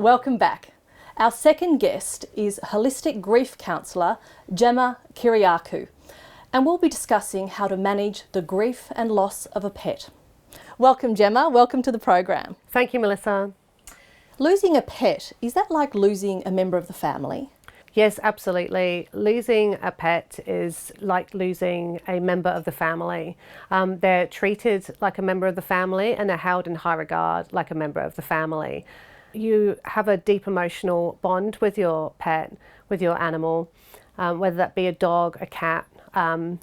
Welcome back. Our second guest is holistic grief counsellor Gemma Kyriakou, and we'll be discussing how to manage the grief and loss of a pet. Welcome, Gemma. Welcome to the program. Thank you, Melissa. Losing a pet, is that like losing a member of the family? Yes, absolutely. Losing a pet is like losing a member of the family. They're treated like a member of the family and they're held in high regard like a member of the family. You have a deep emotional bond with your pet, with your animal, whether that be a dog, a cat,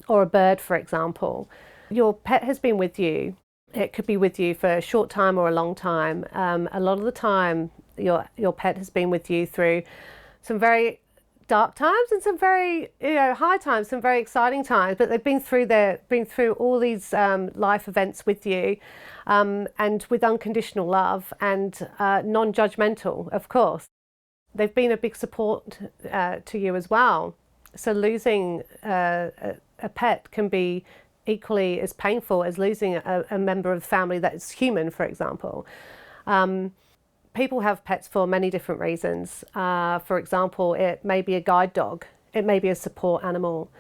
or a bird, for example. Your pet has been with you. It could be with you for a short time or a long time. A lot of the time, your pet has been with you through some very dark times and some very high times, some very exciting times. But they've been through all these life events with you, and with unconditional love and non-judgmental, of course. They've been a big support to you as well. So losing a pet can be equally as painful as losing a member of the family that is human, for example. People have pets for many different reasons. For example, it may be a guide dog, it may be a support animal.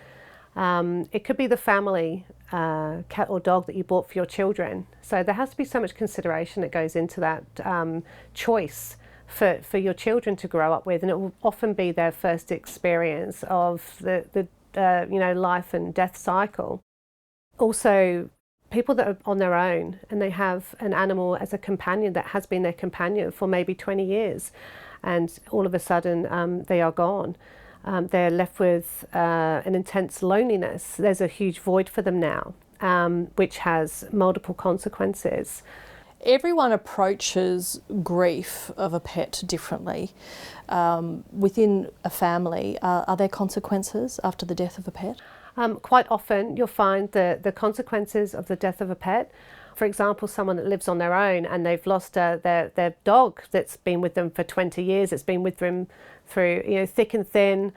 It could be the family cat or dog that you bought for your children. So there has to be so much consideration that goes into that choice for your children to grow up with, and it will often be their first experience of the life and death cycle. Also, people that are on their own and they have an animal as a companion that has been their companion for maybe 20 years, and all of a sudden they are gone. They're left with an intense loneliness. There's a huge void for them now, which has multiple consequences. Everyone approaches grief of a pet differently. Within a family, are there consequences after the death of a pet? Quite often you'll find the consequences of the death of a pet. For example, someone that lives on their own and they've lost their dog that's been with them for 20 years, it's been with them through thick and thin,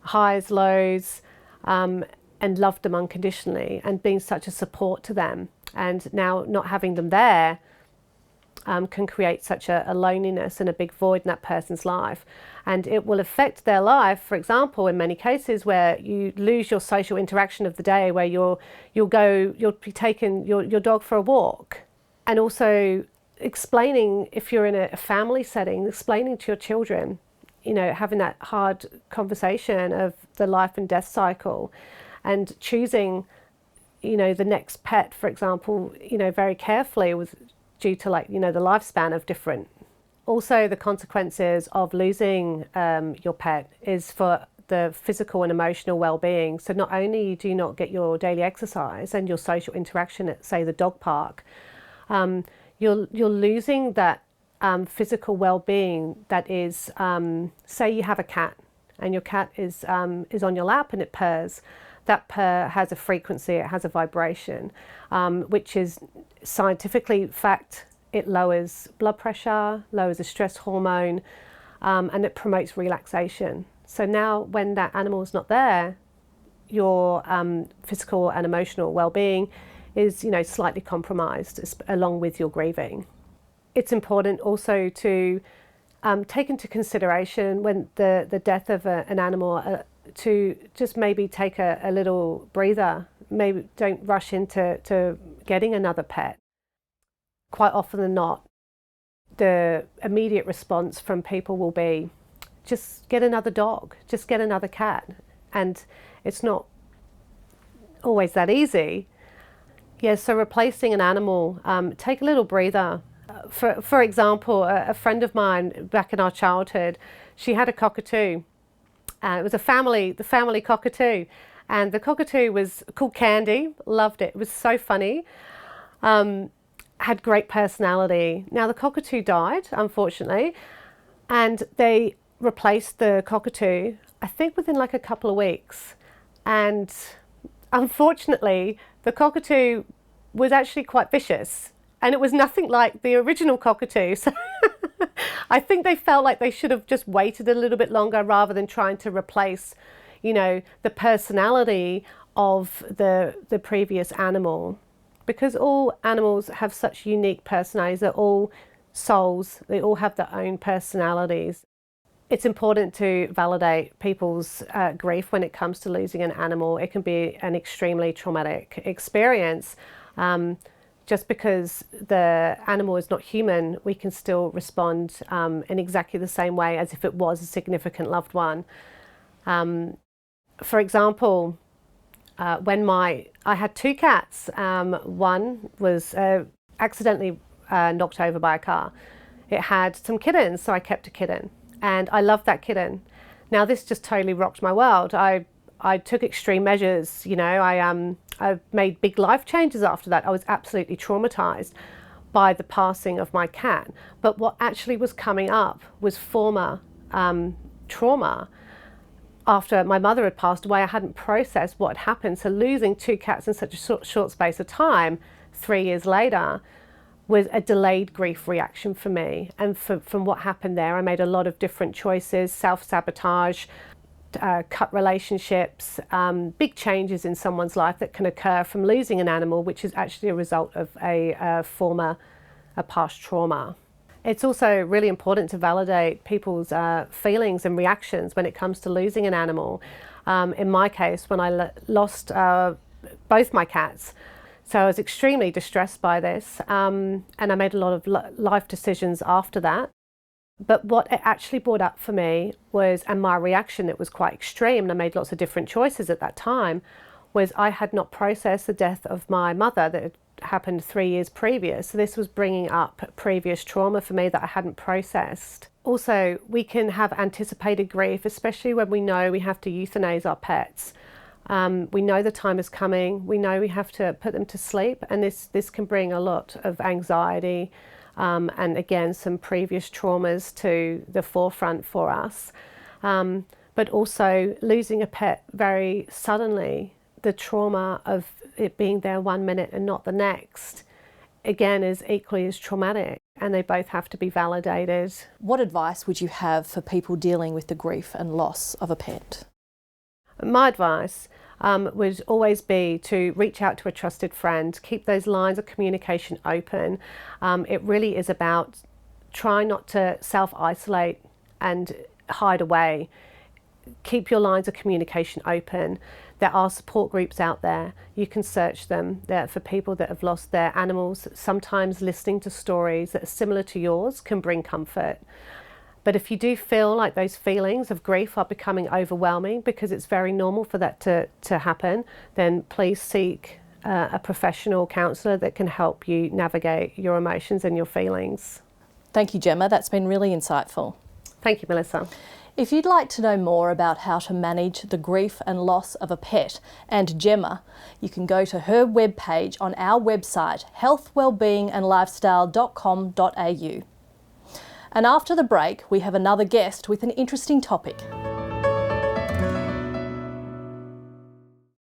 highs, lows, and loved them unconditionally and being such a support to them. And now not having them there can create such a loneliness and a big void in that person's life. And it will affect their life, for example, in many cases where you lose your social interaction of the day, where you'll be taking your dog for a walk. And also explaining, if you're in a family setting, explaining to your children, having that hard conversation of the life and death cycle, and choosing, the next pet, for example, very carefully due to the lifespan of different. Also, the consequences of losing your pet is for the physical and emotional well-being. So not only do you not get your daily exercise and your social interaction at, say, the dog park, you're losing that physical well-being that is, say you have a cat and your cat is on your lap and it purrs. That purr has a frequency, it has a vibration, which is scientifically fact. It lowers blood pressure, lowers the stress hormone, and it promotes relaxation. So now when that animal is not there, your physical and emotional well-being is slightly compromised along with your grieving. It's important also to take into consideration when the death of an animal to just maybe take a little breather. Maybe don't rush into getting another pet. Quite often than not, the immediate response from people will be, just get another dog, just get another cat. And it's not always that easy. Yeah, so replacing an animal, take a little breather. For example, a friend of mine back in our childhood, she had a cockatoo. It was the family cockatoo. And the cockatoo was called Candy, loved it. It was so funny. Had great personality. Now the cockatoo died, unfortunately, and they replaced the cockatoo, I think within like a couple of weeks. And unfortunately, the cockatoo was actually quite vicious, and it was nothing like the original cockatoo. So I think they felt like they should have just waited a little bit longer rather than trying to replace, the personality of the previous animal. Because all animals have such unique personalities, they're all souls. They all have their own personalities. It's important to validate people's grief when it comes to losing an animal. It can be an extremely traumatic experience. Just because the animal is not human, we can still respond in exactly the same way as if it was a significant loved one. For example, when I had 2 cats. One was accidentally knocked over by a car. It had some kittens, so I kept a kitten. And I loved that kitten. Now this just totally rocked my world. I took extreme measures, you know, I made big life changes after that. I was absolutely traumatized by the passing of my cat. But what actually was coming up was former trauma. After my mother had passed away, I hadn't processed what had happened. So losing 2 cats in such a short space of time, 3 years later, was a delayed grief reaction for me. And from what happened there, I made a lot of different choices, self-sabotage, cut relationships, big changes in someone's life that can occur from losing an animal, which is actually a result of a past trauma. It's also really important to validate people's feelings and reactions when it comes to losing an animal. In my case, when I lost both my cats, so I was extremely distressed by this, and I made a lot of life decisions after that. But what it actually brought up for me was, and my reaction, it was quite extreme, and I made lots of different choices at that time, was I had not processed the death of my mother that had happened 3 years previous. So this was bringing up previous trauma for me that I hadn't processed. Also, we can have anticipated grief, especially when we know we have to euthanize our pets. We know the time is coming, we know we have to put them to sleep, and this can bring a lot of anxiety and again some previous traumas to the forefront for us. But also losing a pet very suddenly, the trauma of it being there 1 minute and not the next, again, is equally as traumatic, and they both have to be validated. What advice would you have for people dealing with the grief and loss of a pet? My advice would always be to reach out to a trusted friend, keep those lines of communication open. It really is about trying not to self-isolate and hide away. Keep your lines of communication open. There are support groups out there. You can search them. They're for people that have lost their animals. Sometimes listening to stories that are similar to yours can bring comfort. But if you do feel like those feelings of grief are becoming overwhelming, because it's very normal for that to happen, then please seek a professional counsellor that can help you navigate your emotions and your feelings. Thank you, Gemma. That's been really insightful. Thank you, Melissa. If you'd like to know more about how to manage the grief and loss of a pet and Gemma, you can go to her webpage on our website, healthwellbeingandlifestyle.com.au. And after the break, we have another guest with an interesting topic.